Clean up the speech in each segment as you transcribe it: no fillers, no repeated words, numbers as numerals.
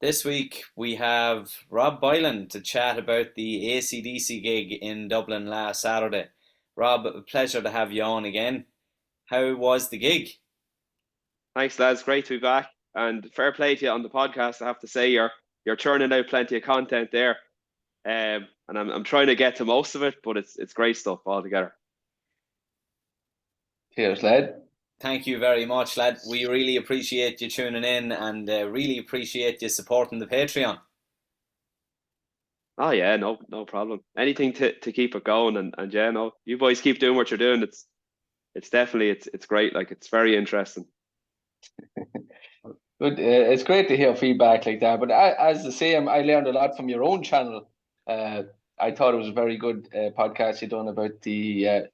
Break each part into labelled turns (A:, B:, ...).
A: This week we have Rob Boylan to chat about the ACDC gig in Dublin last Saturday. Rob, a pleasure to have you on again. How was the gig?
B: Thanks, lads. Great to be back. And fair play to you on the podcast. I have to say you're churning out plenty of content there. And I'm trying to get to most of it, but it's great stuff altogether.
C: Cheers, lad.
A: Thank you very much, lad. We really appreciate you tuning in and really appreciate you supporting the Patreon.
B: Oh yeah, no problem. Anything to keep it going and yeah, no, you boys keep doing what you're doing. It's definitely it's great. Like it's very interesting.
C: But it's great to hear feedback like that. But as the same, I learned a lot from your own channel. I thought it was a very good podcast you done about the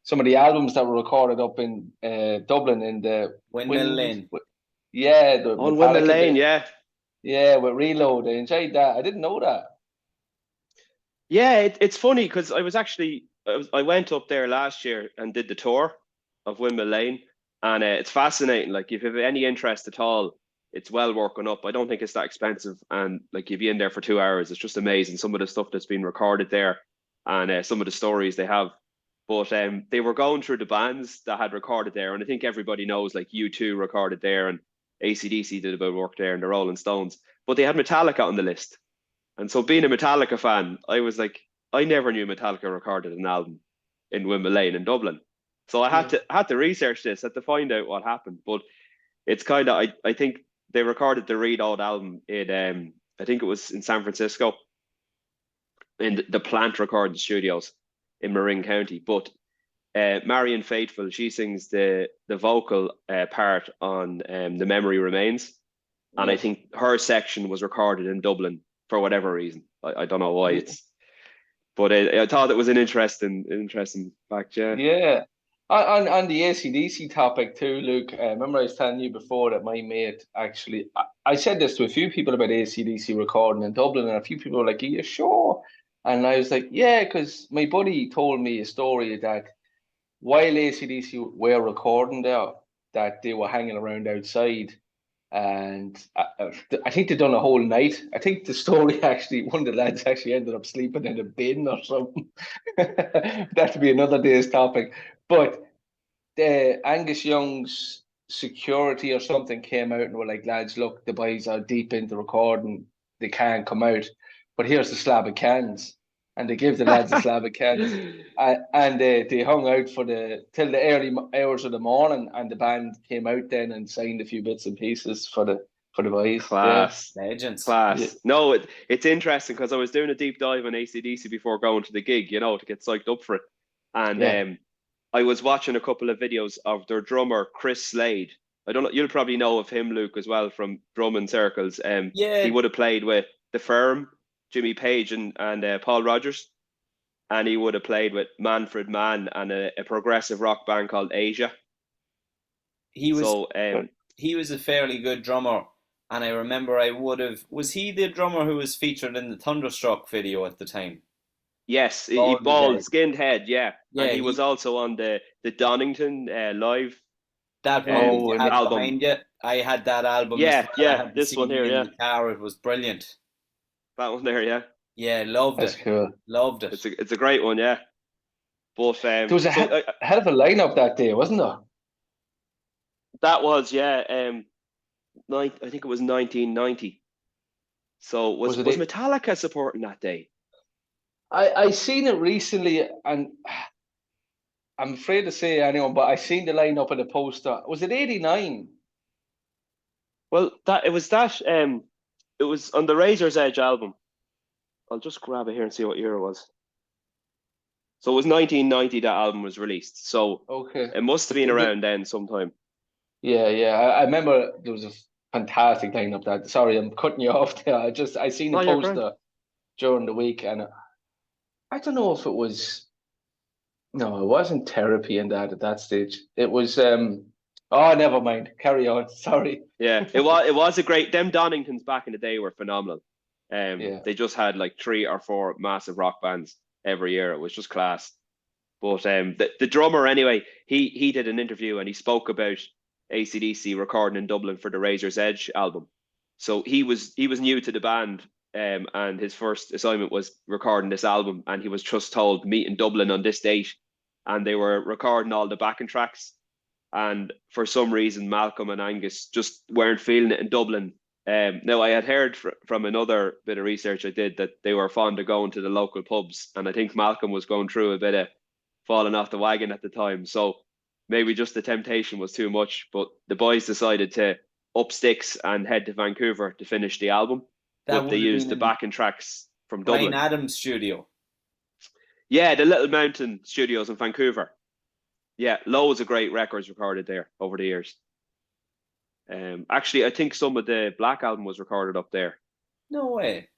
C: some of the albums that were recorded up in Dublin in the
A: Windmill Lane.
C: Yeah, the
B: On Women
C: Metallica
B: Lane,
C: bit.
B: yeah.
C: Yeah, with Reload. I enjoyed that. I didn't know that.
B: Yeah, it's funny because I went up there last year and did the tour of Windmill Lane, and it's fascinating. Like if you have any interest at all, it's well working up. I don't think it's that expensive, and like you'd be in there for 2 hours. It's just amazing some of the stuff that's been recorded there, and some of the stories they have. But they were going through the bands that had recorded there, and I think everybody knows like U2 recorded there, and ACDC did a bit of work there, and the Rolling Stones. But they had Metallica on the list. And so being a Metallica fan, I was like, I never knew Metallica recorded an album in Wimble Lane in Dublin. So I
C: Yeah.
B: had to research this, had to find out what happened. But it's kind of I think they recorded the Read Old album in I think it was in San Francisco in the Plant Recording Studios in Marin County. But Marion Faithfull, she sings the vocal part on The Memory Remains. And I
C: Yes.
B: think her section was recorded in Dublin for whatever reason. I don't know why but I thought it was an interesting fact. Yeah.
C: Yeah. On the ACDC topic too, Luke, remember I was telling you before that my mate actually, I said this to a few people about ACDC recording in Dublin, and a few people were like, are you sure? And I was like, yeah, because my buddy told me a story that while ACDC were recording there, that they were hanging around outside. And I think they done a whole night. I think the story actually, one of the lads actually ended up sleeping in a bin or something. That would be another day's topic. But the Angus Young's security or something came out and were like, lads, look, the boys are deep into recording. They can't come out. But here's the slab of cans. And they give the lads a slab of cans. And they hung out for till the early hours of the morning, and the band came out then and signed a few bits and pieces for the boys. Yeah,
B: Class.
A: Legends.
C: yeah,
B: Class. No, it's interesting because I was doing a deep dive on ACDC before going to the gig, to get psyched up for it. And
C: yeah.
B: I was watching a couple of videos of their drummer, Chris Slade. I don't know, you'll probably know of him, Luke, as well from drumming circles. He
A: Yeah,
B: would have played with The Firm, Jimmy Page, and Paul Rogers. And he would have played with Manfred Mann and a progressive rock band called Asia.
A: he was
B: So
A: he was a fairly good drummer, and I remember I would have was he the drummer who was featured in the Thunderstruck video at the time?
B: yes, he
A: Bald as
B: bald,
A: head.
B: skinned head, yeah. And
A: Yeah,
B: he was
A: he
B: also on the Donington live
A: that one that
C: Oh,
A: you
C: and
A: have
B: album.
A: behind you. I had that album as
B: Yeah,
A: well. I
B: yeah,
A: had the
B: this one here,
A: CD in
B: yeah.
A: the car. It was brilliant.
B: That one there, yeah.
A: Yeah, loved
C: that's
A: it.
C: cool.
A: Loved it.
B: It's a great one, yeah. But
C: There was a
B: so
C: hell of a lineup that day, wasn't there?
B: that was, yeah, I think it was 1990. So
C: Was
B: was
C: it?
B: Metallica supporting that day?
C: I seen it recently, and I'm afraid to say anyone, but I seen the lineup of the poster. Was it '89?
B: Well, it was on the Razor's Edge album. I'll just grab it here and see what year it was. So it was 1990 that album was released. So
C: Okay.
B: it must have been around then sometime.
C: Yeah, yeah. I remember there was a fantastic lineup. That sorry, I'm cutting you off there. I seen the
B: No, you're grand.
C: poster during the week, and I don't know if it was. No, it wasn't therapy in that at that stage. It was. Oh, never mind. Carry on. Sorry.
B: Yeah, it was a great. Them Doningtons back in the day were phenomenal.
C: Yeah.
B: They just had like 3 or 4 massive rock bands every year. It was just class. But the drummer anyway, he did an interview and he spoke about ACDC recording in Dublin for the Razor's Edge album. So he was new to the band, and his first assignment was recording this album, and he was just told meet in Dublin on this date, and they were recording all the backing tracks. And for some reason, Malcolm and Angus just weren't feeling it in Dublin. Now, I had heard from another bit of research I did that they were fond of going to the local pubs, and I think Malcolm was going through a bit of falling off the wagon at the time. So maybe just the temptation was too much, but the boys decided to up sticks and head to Vancouver to finish the album.
A: That
B: But they
A: would have
B: used
A: been
B: the
A: in
B: backing tracks from
A: Brian
B: Dublin.
A: Adams' studio.
B: Yeah, the Little Mountain Studios in Vancouver. Yeah, loads of great records recorded there over the years. Actually, I think some of the Black album was recorded up there.
A: No way.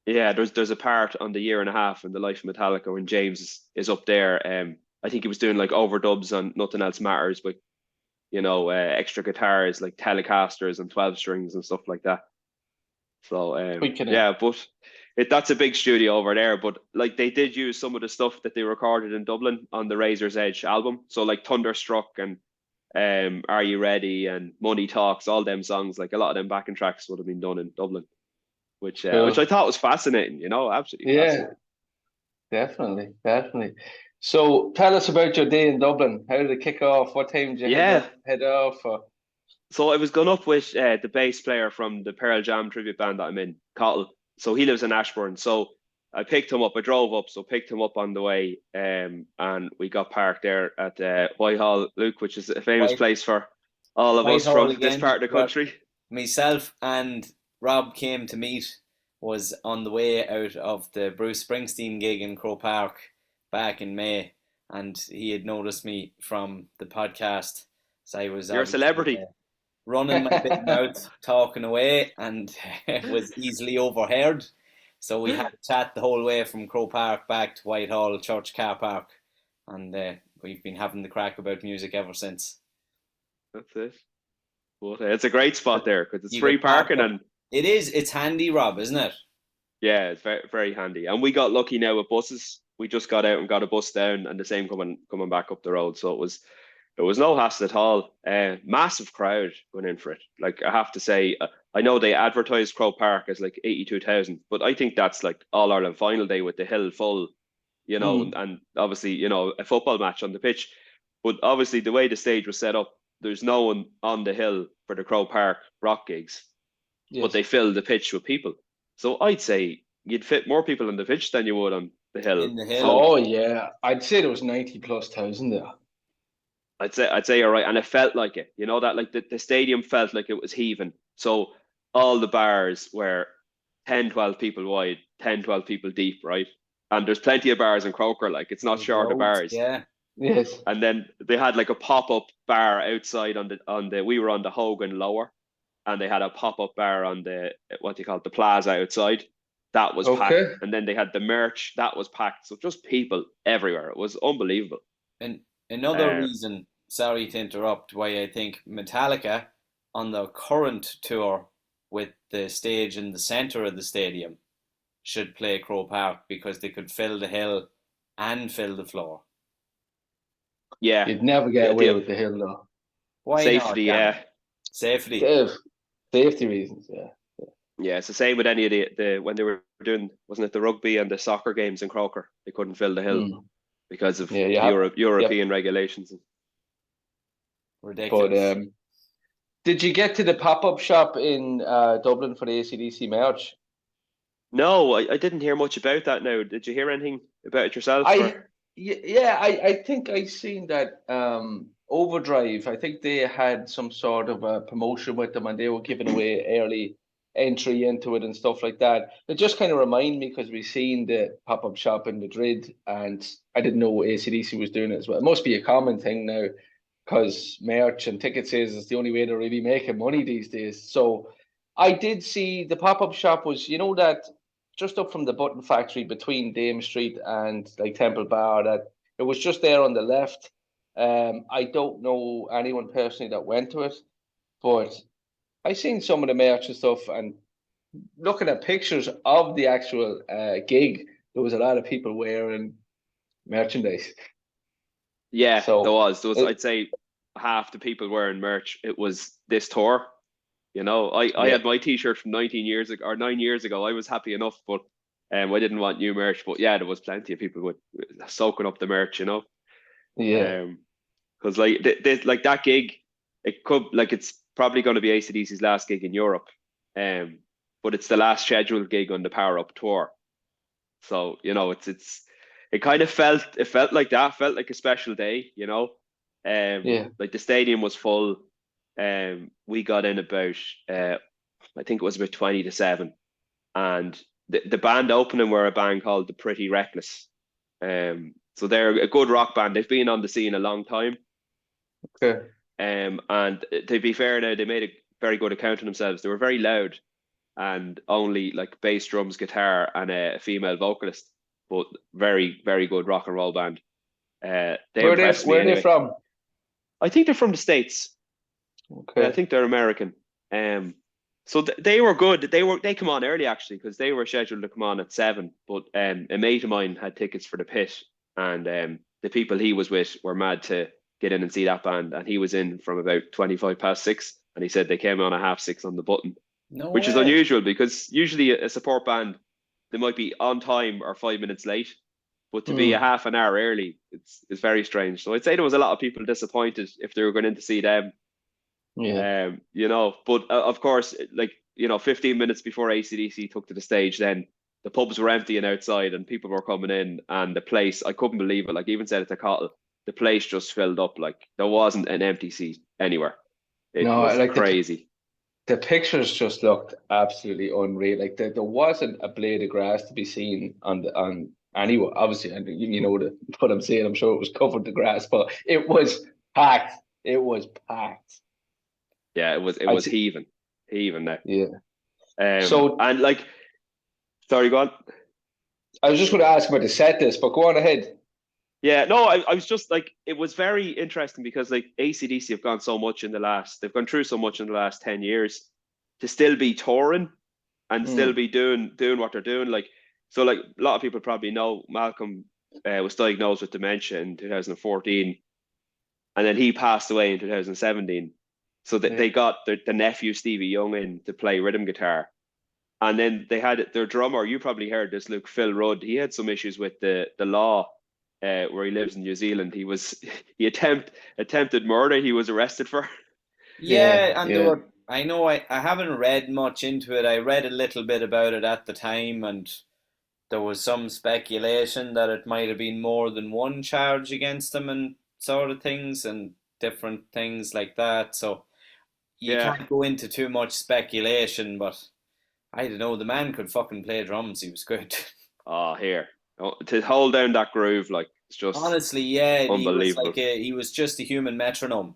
B: Yeah, there's a part on the Year and a Half in the Life of Metallica when James is up there. I think he was doing like overdubs on Nothing Else Matters with, extra guitars like Telecasters and 12 strings and stuff like that. So yeah, but that's a big studio over there. But like they did use some of the stuff that they recorded in Dublin on the Razor's Edge album. So like Thunderstruck and Are You Ready and Money Talks, all them songs, like a lot of them backing tracks would have been done in Dublin, which I thought was fascinating. Absolutely fascinating.
C: Definitely. So tell us about your day in Dublin. How did it kick off? What time did you head off?
B: So I was going up with the bass player from the Pearl Jam tribute band that I'm in, Cottle. So he lives in Ashbourne. So I picked him up. I drove up, so picked him up on the way, and we got parked there at Whitehall, Luke, which is a famous place for all of us from this part of the country.
A: Myself and Rob came to meet was on the way out of the Bruce Springsteen gig in Croke Park back in May, and he had noticed me from the podcast. So I was
B: You're a celebrity.
A: Running my big mouth, talking away, and was easily overheard. So we had a chat the whole way from Croke Park back to Whitehall Church Car Park, and we've been having the crack about music ever since.
B: That's it. But it's a great spot there because it's free parking, and
A: it is. It's handy, Rob, isn't it?
B: Yeah, it's very, very handy. And we got lucky now with buses. We just got out and got a bus down, and the same coming back up the road. So it was no hassle at all. Massive crowd went in for it. Like I have to say, I know they advertised Croke Park as like 82,000, but I think that's like All Ireland final day with the hill full, and obviously, a football match on the pitch. But obviously the way the stage was set up, there's no one on the hill for the Croke Park rock gigs, but they filled the pitch with people. So I'd say you'd fit more people on the pitch than you would on the hill.
A: In the hill.
C: Oh yeah, I'd say there was 90,000+ there.
B: I'd say you're right, and it felt like it. That like the stadium felt like it was heaving. So all the bars were 10, 12 people wide, 10, 12 people deep, right? And there's plenty of bars in Croker, like it's not short of bars.
C: Yeah. Yes.
B: And then they had like a pop-up bar outside we were on the Hogan lower, and they had a pop-up bar on the the plaza outside. That was packed. And then they had the merch, that was packed. So just people everywhere. It was unbelievable.
A: And another reason, sorry to interrupt, why I think Metallica on the current tour with the stage in the centre of the stadium should play Croke Park, because they could fill the hill and fill the floor.
B: Yeah.
C: You'd never get away with the hill though.
A: Why
B: Safety,
A: not? Safety.
C: Safety reasons, yeah.
B: Yeah, it's the same with any of the when they were doing, wasn't it the rugby and the soccer games in Croker? They couldn't fill the hill because of European regulations.
A: Ridiculous.
C: But did you get to the pop-up shop in Dublin for the ACDC merch?
B: No, I didn't hear much about that now. Did you hear anything about it yourself?
C: I think I seen that Overdrive. I think they had some sort of a promotion with them, and they were giving away early entry into it and stuff like that. It just kind of reminded me, because we seen the pop-up shop in Madrid, and I didn't know ACDC was doing it as well. It must be a common thing now, because merch and ticket sales is the only way they're really making money these days. So I did see the pop-up shop was, that just up from the Button Factory between Dame Street and like Temple Bar, that it was just there on the left. I don't know anyone personally that went to it, but I seen some of the merch and stuff, and looking at pictures of the actual gig, there was a lot of people wearing merchandise.
B: Yeah, so there was. I'd say half the people wearing merch. It was this tour. You know, I
C: Yeah.
B: had my T-shirt from 19 years ago or 9 years ago. I was happy enough, but I didn't want new merch. But yeah, there was plenty of people with soaking up the merch. You know,
C: Yeah.
B: because like like that gig, it could like it's probably going to be AC/DC's last gig in Europe, um, but it's the last scheduled gig on the Power Up tour. So you know, it kind of felt like that, felt like a special day. You know,
C: Yeah.
B: like the stadium was full. We got in about I think it was about 20 to 7, and the band opening were a band called the Pretty Reckless. So they're a good rock band. They've been on the scene a long time.
C: Okay.
B: And to be fair now, they made a very good account of themselves. They were very loud and only like bass, drums, guitar, and a female vocalist, but very, very good rock and roll band. They impressed me
C: Where are they
B: anyway.
C: from?
B: I think they're from the States. I
C: Okay.
B: think they're American. So they were good. They come on early actually because they were scheduled to come on at 7. But a mate of mine had tickets for the pit, and the people he was with were mad to get in and see that band, and he was in from about 25 past 6, and he said they came on at half 6 on the button,
A: No
B: which is
A: way.
B: unusual because usually a support band they might be on time or 5 minutes late, but to be a half an hour early, it's very strange. So I'd say there was a lot of people disappointed if they were going in to see them.
C: Yeah.
B: You know, but of course, like, you know, 15 minutes before AC/DC took to the stage, then the pubs were emptying outside and people were coming in, and the place, I couldn't believe it. Like, even said it to Cottle, the place just filled up. Like, there wasn't an empty seat anywhere. It
C: No,
B: was
C: like
B: crazy.
C: the pictures just looked absolutely unreal. Like there wasn't a blade of grass to be seen on anywhere. Obviously, and you know what I'm saying. I'm sure it was covered the grass, but it was packed. It was packed.
B: Yeah, it
C: I
B: was
C: th
B: heaving now.
C: Yeah. So
B: And like, sorry, go on.
C: I was just going to ask about the set list, but go on ahead.
B: Yeah, no, I was just like, it was very interesting because like AC/DC have gone so much in the last, they've gone through so much in the last 10 years to still be touring and still
C: Mm,
B: be doing what they're doing. Like, so like a lot of people probably know Malcolm was diagnosed with dementia in 2014, and then he passed away in 2017. So that
C: yeah.
B: they got the nephew Stevie Young in to play rhythm guitar. And then they had their drummer, you probably heard this, Luke, Phil Rudd. He had some issues with the law where he lives in New Zealand. He attempted murder. He was arrested for.
C: Yeah.
A: Yeah, and there
C: Yeah.
A: were, I know I haven't read much into it. I read a little bit about it at the time, and there was some speculation that it might have been more than one charge against him and sort of things and different things like that. So you
B: Yeah.
A: can't go into too much speculation, but I don't know. The man could fucking play drums. He was good.
B: Oh, here. Oh, to hold down that groove, like it's just
A: Honestly, yeah,
B: unbelievable.
A: he was just a human metronome.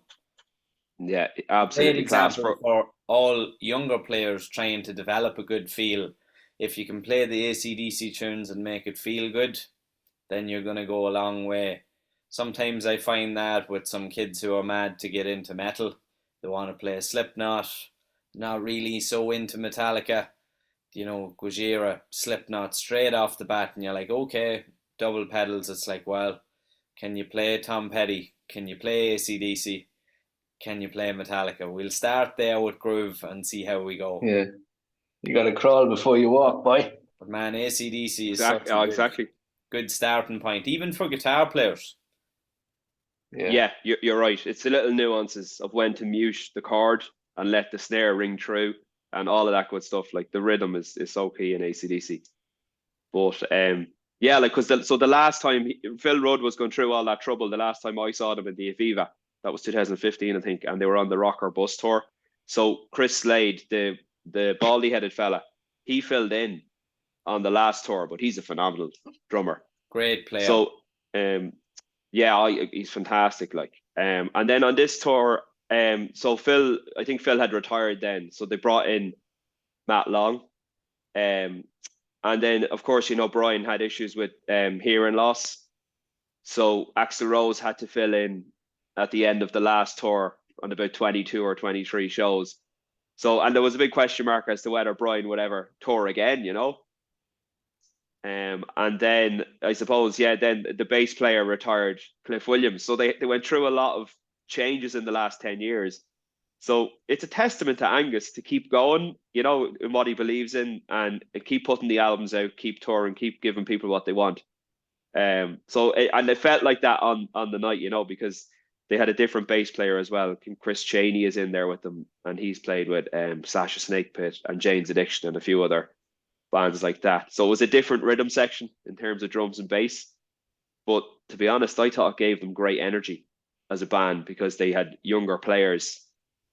B: Yeah,
A: Great
B: absolutely class
A: example
B: for.
A: for all younger players trying to develop a good feel. If you can play the AC/DC tunes and make it feel good, then you're going to go a long way. Sometimes I find that with some kids who are mad to get into metal, they want to play Slipknot, not really so into Metallica, Gojira, Slipknot straight off the bat, and you're like, okay, double pedals. It's like, well, can you play Tom Petty? Can you play AC/DC? Can you play Metallica? We'll start there with Groove and see how we go.
C: Yeah. You got to crawl before you walk, boy.
A: But man, AC/DC is
B: Exactly.
A: such a
B: Oh,
A: good
B: exactly.
A: good starting point, even for guitar players.
C: Yeah.
B: Yeah, you're right. It's the little nuances of when to mute the chord and let the snare ring through and all of that good stuff. Like the rhythm is so key in AC/DC. But yeah, like so the last time Phil Rudd was going through all that trouble, the last time I saw them in the Aviva, that was 2015, I think, and they were on the Rocker Bus tour. So Chris Slade, the baldy headed fella, he filled in on the last tour, but he's a phenomenal drummer.
A: Great player.
B: So yeah, he's fantastic. Like and then on this tour, so I think Phil had retired then, so they brought in Matt Long. Um, and then, of course, Brian had issues with hearing loss. So Axl Rose had to fill in at the end of the last tour on about 22 or 23 shows. So, and there was a big question mark as to whether Brian would ever tour again. And then I suppose, yeah, then the bass player retired, Cliff Williams. So they went through a lot of changes in the last 10 years. So it's a testament to Angus to keep going, you know, in what he believes in, and keep putting the albums out, keep touring, keep giving people what they want. And it felt like that on the night, you know, because they had a different bass player as well. Chris Cheney is in there with them, and he's played with Sasha Snakepit and Jane's Addiction and a few other bands like that. So it was a different rhythm section in terms of drums and bass. But to be honest, I thought it gave them great energy as a band because they had younger players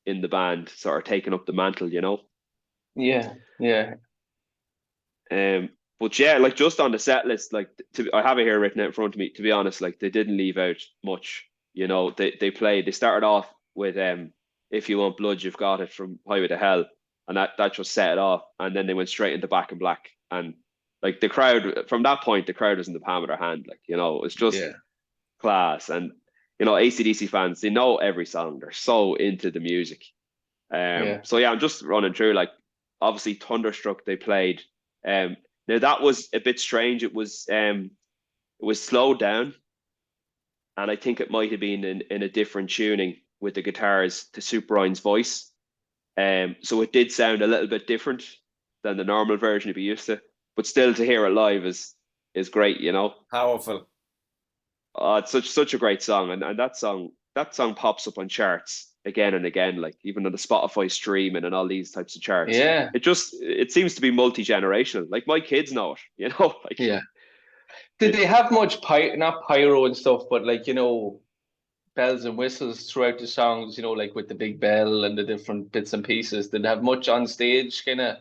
B: in the band sort of taking up the mantle, you know.
C: Yeah, yeah.
B: But yeah, like just on the set list, like I have it here written out in front of me. To be honest, like they didn't leave out much. You know, they started off with "If You Want Blood, You've Got It" from Highway to Hell, and that just set it off. And then they went straight into Back in Black, and like the crowd from that point, the crowd was in the palm of their hand. Like, you know, it's just class. And you know, AC/DC fans, they know every song. They're so into the music. So yeah, I'm just running through. Like, obviously, Thunderstruck they played. Now that was a bit strange. It was slowed down, and I think it might have been in a different tuning with the guitars to suit Brian's voice. So it did sound a little bit different than the normal version you'd be used to, but still to hear it live is great, you know.
A: Powerful.
B: It's such a great song, and that song pops up on charts again and again, like even on the Spotify streaming and all these types of charts.
C: Yeah.
B: It seems to be multi-generational. Like my kids know it, you know. Like,
C: yeah. Did they have much not pyro and stuff, but like, you know, bells and whistles throughout the songs, you know, like with the big bell and the different bits and pieces? Did they have much on stage kind of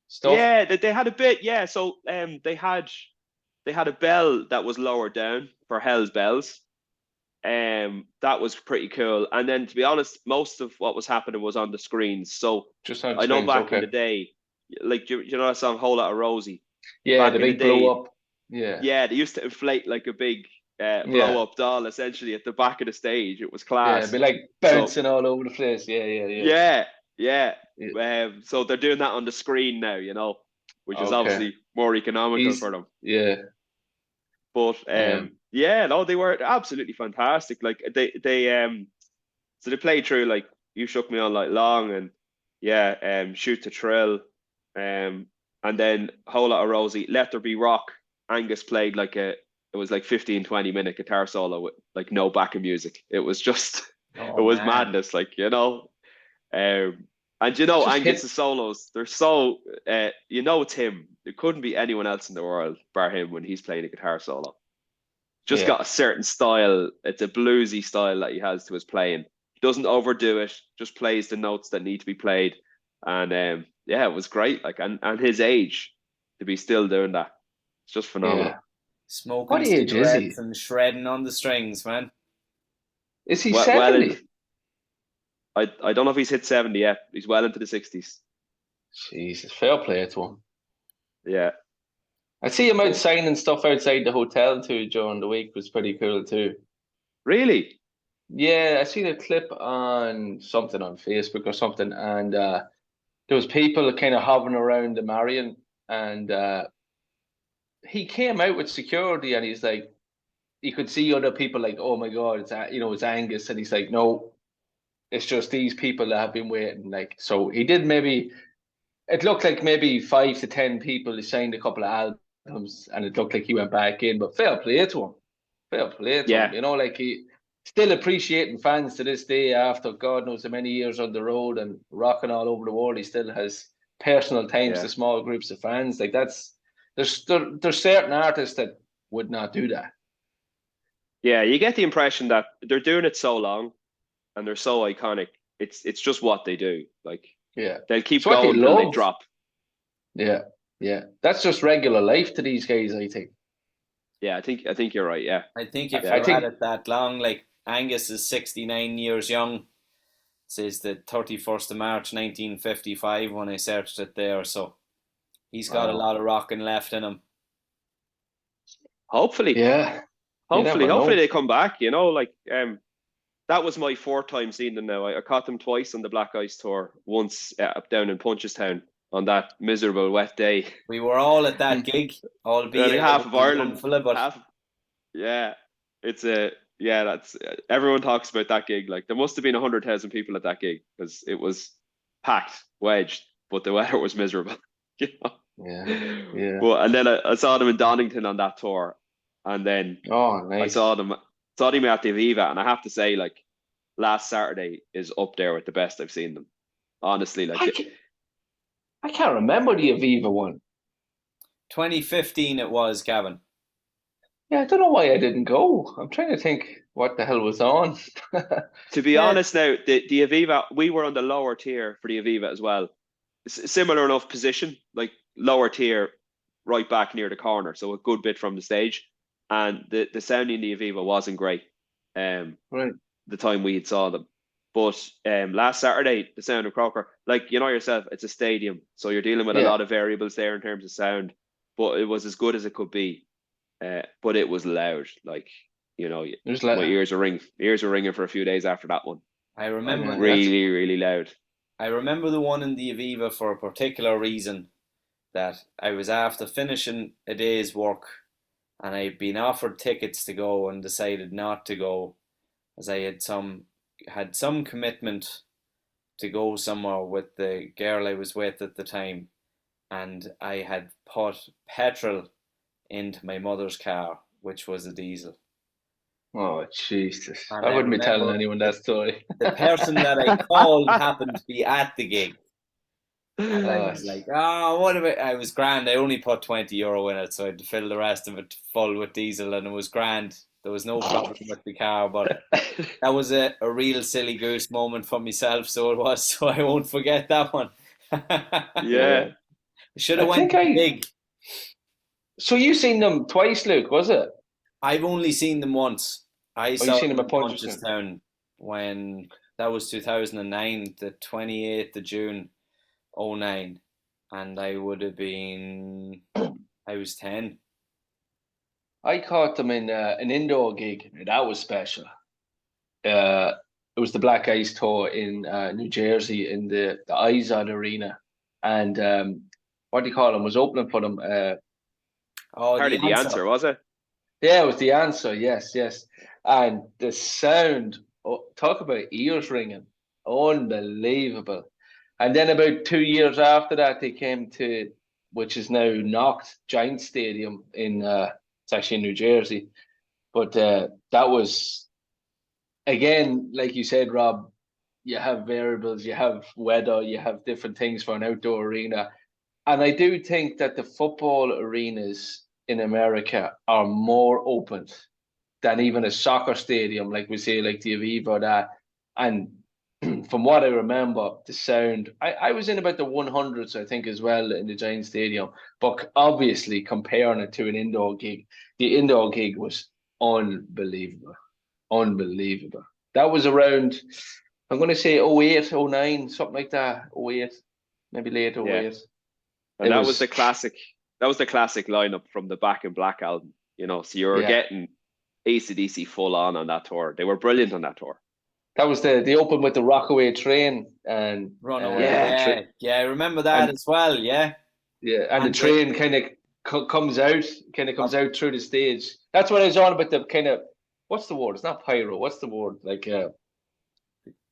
C: stuff?
B: Yeah, they had a bit, yeah. So they had a bell that was lower down for Hell's Bells. That was pretty cool. And then, to be honest, most of what was happening was on the screens. So
C: just on
B: I know
C: screens,
B: back in the day, like you know that song "Whole Lot of Rosie."
C: Yeah,
B: back
C: the big blow up. Yeah,
B: yeah, they used to inflate like a big blow up doll essentially at the back of the stage. It was class.
C: Yeah, it'd be like bouncing all over the place. Yeah.
B: So they're doing that on the screen now, you know, which is obviously more economical for them.
C: Yeah.
B: But yeah, no, they were absolutely fantastic. Like so they played through like "You Shook Me All Night Long" and "Shoot to Thrill," and then "Whole Lot of Rosie." "Let There Be Rock," Angus played like it was like 15-20 minute guitar solo with like no backing music. It was just it was madness, like, you know. And you know, Angus's solos, they're so you know, it's him. There couldn't be anyone else in the world bar him when he's playing a guitar solo. Just got a certain style. It's a bluesy style that he has to his playing. He doesn't overdo it, just plays the notes that need to be played. And yeah, it was great. Like, and his age to be still doing that, it's just phenomenal.
C: Yeah.
A: Smoking cigarettes and shredding on the strings, man.
C: Is he 70?
B: I don't know if he's hit 70 yet. He's well into the 60s.
C: Jesus, fair play to him.
B: Yeah.
C: I see him out signing stuff outside the hotel too during the week. Was pretty cool too.
B: Really?
C: Yeah, I seen a clip on something on Facebook or something, and there was people kind of hovering around the Marion, and he came out with security, and he's like, you could see other people like, oh my God, it's Angus, and he's like, no, it's just these people that have been waiting. Like, so he did maybe. It looked like maybe 5 to 10 people. He signed a couple of albums, and it looked like he went back in. But fair play to him. Fair play to him. You know, like he still appreciating fans to this day after God knows how many years on the road and rocking all over the world. He still has personal times to small groups of fans. Like there's certain artists that would not do that.
B: Yeah, you get the impression that they're doing it so long and they're so iconic. It's just what they do. Like,
C: yeah,
B: they'll keep going until they drop.
C: Yeah. That's just regular life to these guys, I think.
B: Yeah, I think you're right. Yeah,
A: I think if you're at it that long, like Angus is 69 years young. It says the 31st of March 1955 when I searched it there. So he's got a lot of rocking left in him.
B: Hopefully, hopefully they come back. You know, like that was my 4th time seeing them now. I caught them twice on the Black Ice tour. Once down in Punchestown on that miserable wet day.
A: We were all at that gig, albeit
B: half of Ireland.
A: But...
B: Yeah, it's a Yeah, that's everyone talks about that gig. Like there must have been 100,000 people at that gig because it was packed, wedged, but the weather was miserable. You
C: Yeah,
B: know?
C: yeah.
B: But and then I saw them in Donington on that tour, and then
C: Oh,
B: I
C: nice.
B: saw them at the Aviva, and I have to say, like last Saturday is up there with the best I've seen them. Honestly, like
C: I can't, I can't remember the Aviva one.
A: 2015 it was, Gavin.
C: Yeah, I don't know why I didn't go. I'm trying to think what the hell was on.
B: to be
A: Yeah,
B: honest, now the Aviva, we were on the lower tier for the Aviva as well. Similar enough position, like lower tier, right back near the corner, so a good bit from the stage. And the sound in the Aviva wasn't great.
C: Right.
B: The time we had saw them, but last Saturday the sound of Croker, like you know yourself, it's a stadium, so you're dealing with a
C: Yeah.
B: lot of variables there in terms of sound. But it was as good as it could be. But it was loud, like you know,
C: It was
B: my
C: like,
B: ears were ringing for a few days after that one.
A: I
C: oh
A: remember
C: man, that's
B: Really, really loud.
A: I remember the one in the Aviva for a particular reason, that I was after finishing a day's work and I'd been offered tickets to go and decided not to go, as I had some commitment to go somewhere with the girl I was with at the time, and I had put petrol into my mother's car, which was a diesel.
C: oh Jesus.
A: And
C: I
A: I
C: wouldn't be telling
A: remember
C: anyone that story.
A: the person that I called happened to be at the gig. And I
C: Oh,
A: was like, oh, what about? I was grand. I only put €20 in it, so I had to fill the rest of it full with diesel, and it was grand. There was no problem with the car, but that was a real silly goose moment for myself, so it was. So I won't forget that one.
B: Yeah.
C: yeah.
A: Should
C: I
A: have went
C: think
A: to the
C: I
A: gig.
C: so you seen them twice, Luke, was it?
A: I've only seen them once. I
C: Or you
A: saw
C: seen them
A: them
C: at
A: in
C: Punchestown?
A: Punchestown when that was 2009, the 28th of June, 09, and I would have been, I was 10.
C: I caught them in an indoor gig. That was special. Uh, it was the Black Ice Tour in New Jersey in the Izod Arena, and what do you call them? Was opening for them.
A: Oh, the
B: Hardly the
A: answer.
B: answer, was it?
C: Yeah, it was the answer. Yes, yes, and the sound. Oh, talk about ears ringing, unbelievable. And then about 2 years after that, they came to, which is now Knox Giant Stadium in it's actually in New Jersey. But that was again, like you said, Rob. You have variables, you have weather, you have different things for an outdoor arena. And I do think that the football arenas in America are more open than even a soccer stadium, like we say, like the Aviva or that. And from what I remember, the sound, I was in about the 100s, I think, as well in the Giant Stadium. But obviously, comparing it to an indoor gig, the indoor gig was unbelievable. Unbelievable. That was around, I'm going to say 08, 09, something like that. 08, maybe late
B: Yeah.
C: 08.
B: And
C: It
B: that was the
C: was,
B: classic. That was the classic lineup from the Back in Black album. You know, so you were
C: yeah.
B: getting ACDC full on that tour. They were brilliant on that tour.
C: That was the open with the Rockaway train and
A: Runaway,
B: Yeah.
A: yeah. Yeah, I remember that
C: and
A: as well, yeah.
C: yeah, and the
A: And the,
C: train kind of comes out through the stage. That's what I was on about the kind of what's the word? It's not pyro. What's the word? Like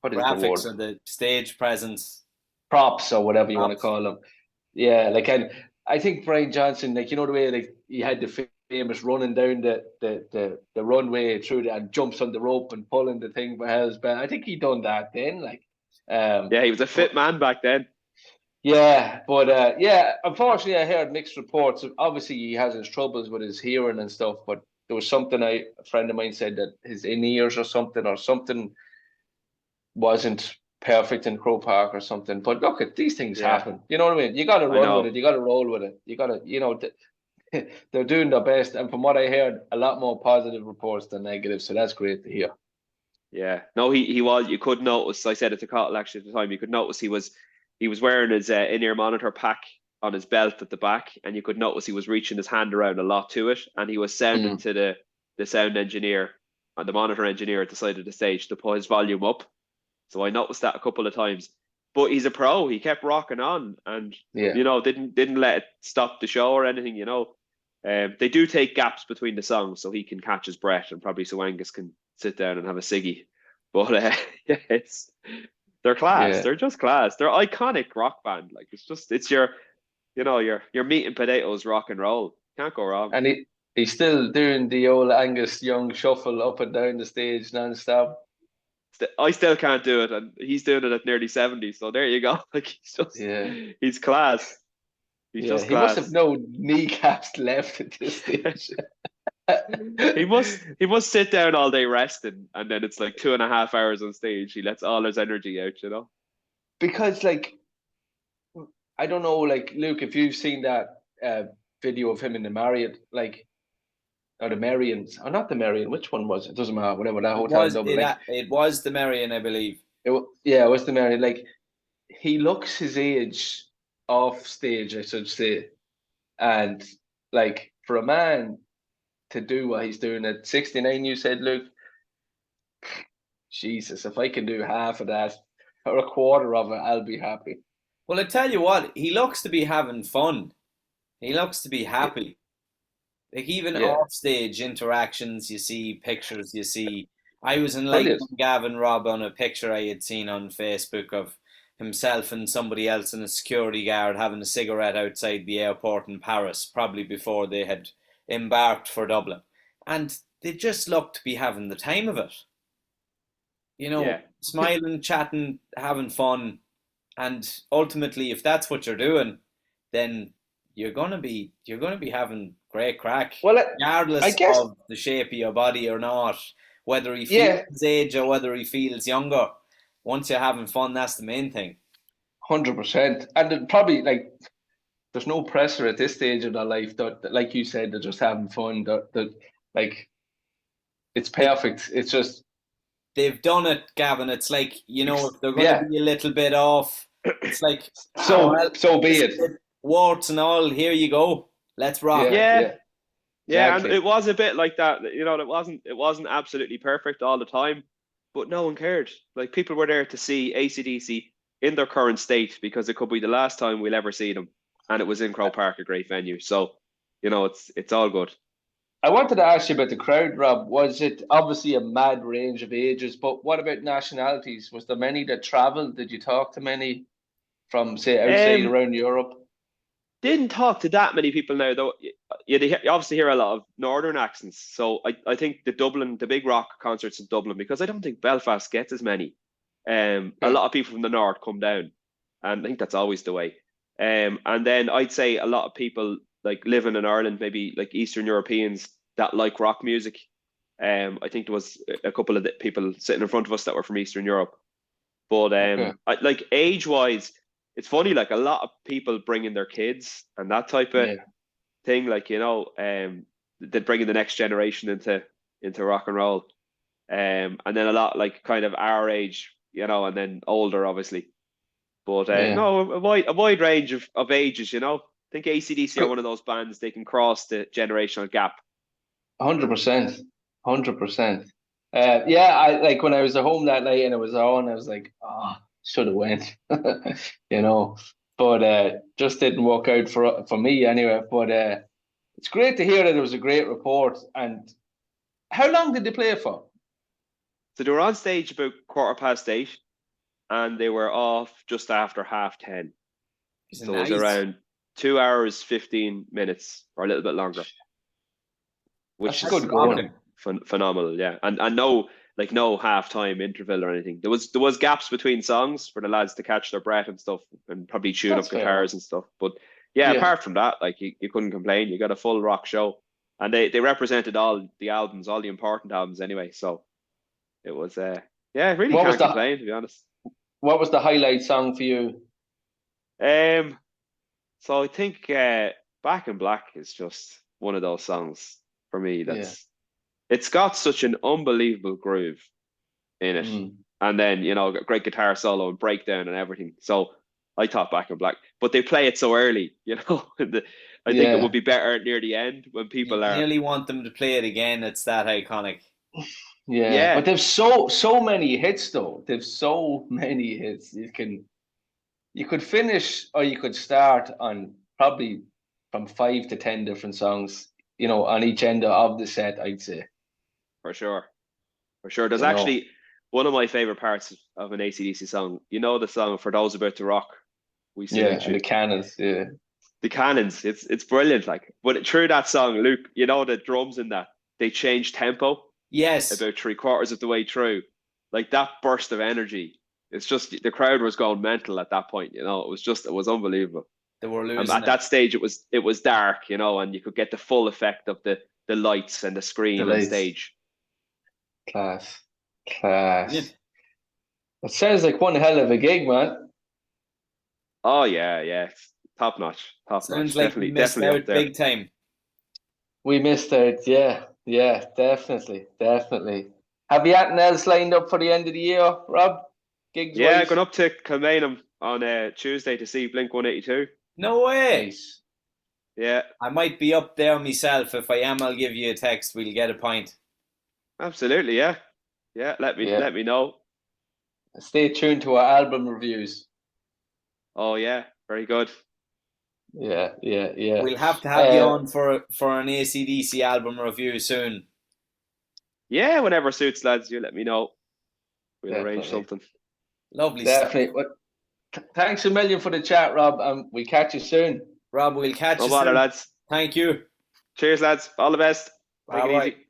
C: what is the
A: graphics
C: word?
A: or the stage presence.
C: Props or whatever you want to
A: Props.
C: call them. Yeah, like and I think Brian Johnson, like you know the way like he had the famous running down the runway through and jumps on the rope and pulling the thing for hell's bell. I think he done that then, like
B: Yeah, he was a
C: but
B: fit man back then.
C: yeah, but yeah, unfortunately I heard mixed reports. Obviously he has his troubles with his hearing and stuff, but there was something a friend of mine said that his in ears or something wasn't perfect in Croke Park or something. But look, these things
B: Yeah,
C: happen. You know what I mean? You got to
B: I
C: run with
B: know.
C: it. You got to roll with it. You got to, they're doing their best. And from what I heard, a lot more positive reports than negative. So that's great to hear.
B: Yeah, no, he was. You could notice. I said it to Cottle actually at the time. You could notice he was wearing his in-ear monitor pack on his belt at the back, and you could notice he was reaching his hand around a lot to it, and he was sounding
C: Mm.
B: to the sound engineer and the monitor engineer at the side of the stage to put his volume up. So I noticed that a couple of times. But he's a pro. He kept rocking on, and
C: Yeah.
B: didn't let it stop the show or anything. They do take gaps between the songs, so he can catch his breath, and probably so Angus can sit down and have a ciggy. But yeah, they're class.
C: Yeah.
B: They're just class. They're iconic rock band. Like it's your your meat and potatoes rock and roll. Can't go wrong.
C: And he's still doing the old Angus Young shuffle up and down the stage non-stop.
B: I still can't do it, and he's doing it at nearly 70. So there you go. Like
C: Yeah.
B: he's class. He's
C: Yeah,
B: just
C: he must have
B: class.
C: no kneecaps left at this stage.
B: He must sit down all day resting, and then it's like 2.5 hours on stage. He lets all his energy out.
C: Because, like, I don't know, like, Luke, if you've seen that video of him in the Marriott, like, or the Marions, or not the Marion, which one was it? Doesn't matter, whatever, that
A: It
C: hotel in
A: was
C: Dublin. Like,
A: it was the Marion, I believe.
C: yeah, it was the Marion. Like, he looks his age off stage, I should say. And, like, for a man to do what he's doing at 69, you said, Luke, Jesus, if I can do half of that or a quarter of it, I'll be happy.
A: Well, I tell you what, he looks to be having fun. He looks to be
C: Yeah.
A: happy. Like even
C: Yeah.
A: off stage interactions, you see pictures, you see. I was
C: Brilliant.
A: enlightening Gavin Robb on a picture I had seen on Facebook of himself and somebody else and a security guard having a cigarette outside the airport in Paris, probably before they had embarked for Dublin. And they just looked to be having the time of it.
B: Yeah.
A: Smiling, chatting, having fun. And ultimately, if that's what you're doing, then you're gonna be having great crack,
C: Well, I
A: regardless
C: guess,
A: of the shape of your body or not, whether he feels
C: yeah,
A: his age or whether he feels younger. Once you're having fun, that's the main thing.
C: 100%. And probably, like, there's no pressure at this stage of their life that like you said, they're just having fun. That like, it's
A: They,
C: perfect. It's just,
A: they've done it, Gavin. It's like, if they're going to
C: yeah.
A: be a little bit off, it's like,
C: So
A: well,
C: be
A: listen,
C: it.
A: warts and all, here you go. Let's rock.
C: Yeah,
B: Yeah.
C: yeah,
B: Yeah, and
C: exactly.
B: it was a bit like that. It wasn't absolutely perfect all the time, but no one cared. Like people were there to see ACDC in their current state because it could be the last time we'll ever see them, and it was in Croke Park, a great venue. So, it's all good.
C: I wanted to ask you about the crowd, Rob. Was it obviously a mad range of ages, but what about nationalities? Was there many that travelled? Did you talk to many from, say, outside
B: Um,
C: around Europe?
B: didn't talk to that many people now though. You obviously hear a lot of northern accents. So I think the big rock concerts in Dublin, because I don't think Belfast gets as many. A
C: Okay.
B: lot of people from the north come down, and I think that's always the way. And then I'd say a lot of people like living in Ireland, maybe like Eastern Europeans that like rock music. I think there was a couple of people sitting in front of us that were from Eastern Europe. But
C: Okay.
B: like age wise, it's funny. Like a lot of people bring in their kids and that type of
C: Yeah.
B: thing. Like they're bringing the next generation into rock and roll. And then a lot like kind of our age, and then older, obviously. But
C: Yeah.
B: no, a wide range of ages. I think ACDC are
C: Good.
B: one of those bands they can cross the generational gap.
C: 100%. 100%. Yeah, I like when I was at home that night and it was on, I was like, oh, should have went, you know. But just didn't work out for me anyway. But it's great to hear that it was a great report. And how long did they play for?
B: So they were on stage about 8:15, and they were off just after 10:30.
A: It's
B: So it was
A: nice.
B: around 2 hours 15 minutes, or a little bit longer, which
C: That's
A: That's
C: good
B: is
C: going.
A: rocking.
B: phenomenal. Yeah, and no halftime interval or anything. There was gaps between songs for the lads to catch their breath and stuff, and probably tune up
C: That's fair enough.
B: guitars and stuff. But yeah,
C: Yeah.
B: apart from that, like you couldn't complain. You got a full rock show, and they represented all the albums, all the important albums anyway. So it was yeah, I really
C: What was
B: can't
C: the
B: complain, to be honest.
C: what was the highlight song for you?
B: Um, so I think Back in Black is just one of those songs for me
C: Yeah.
B: it's got such an unbelievable groove in it.
C: Mm.
B: And then, great guitar solo and breakdown and everything. So I thought Back in Black, but they play it so early, I think it would
C: Yeah.
B: be better near the end when
A: You
B: people are,
A: nearly want them to play it again. It's that iconic.
C: Yeah.
B: yeah,
C: But they've so many hits though. They've so many hits. You could finish or you could start on probably from 5 to 10 different songs, on each end of the set, I'd say.
B: for sure. For sure. There's
C: You know.
B: actually one of my favorite parts of an AC/DC song. You know the song "For Those About to Rock." We
C: Yeah,
B: salute
C: and
B: you.
C: the cannons. Yeah,
B: The cannons. It's brilliant. Like, but through that song, Luke, you know the drums in that they change tempo
A: Yes,
B: about 3/4 of the way through. Like that burst of energy. It's just the crowd was going mental at that point. You know, it was unbelievable.
A: they were
B: And
A: losing
B: at that stage, it was dark. You know, and you could get the full effect of the lights and the
C: the
B: screen on
C: lights.
B: stage.
C: Class.
A: it.
C: It sounds like one hell of a gig, man.
B: Oh yeah, yeah, it's top notch, top
A: Sounds
B: notch.
A: like we
B: Definitely,
A: missed
B: definitely up
A: out
B: there.
A: big time.
C: We missed out. Yeah, yeah, definitely, definitely. Have you anything else lined up for the end of the year, Rob? Gigs
B: Yeah,
C: wise?
B: going up to Kilmainham on Tuesday to see Blink 182.
A: No way.
C: Nice.
B: Yeah,
A: I might be up there myself. If I am, I'll give you a text. We'll get a pint.
B: absolutely. Yeah, yeah.
C: Yeah.
B: Let me know.
C: Stay tuned to our album reviews.
B: Oh yeah, very good.
C: Yeah, yeah, yeah.
A: We'll have to have you on for an AC/DC album review soon.
B: Yeah, whenever suits, lads. You let me know. We'll arrange
C: Definitely.
B: something.
A: Lovely
C: Definitely.
A: stuff.
C: Well, thanks a million for the chat, Rob, and we catch you soon.
A: Rob, we'll catch
B: No
A: you
B: bother,
A: soon.
B: lads.
A: Thank you.
B: Cheers, lads. All the best. Take
A: Bye
B: it
A: bye.
B: easy.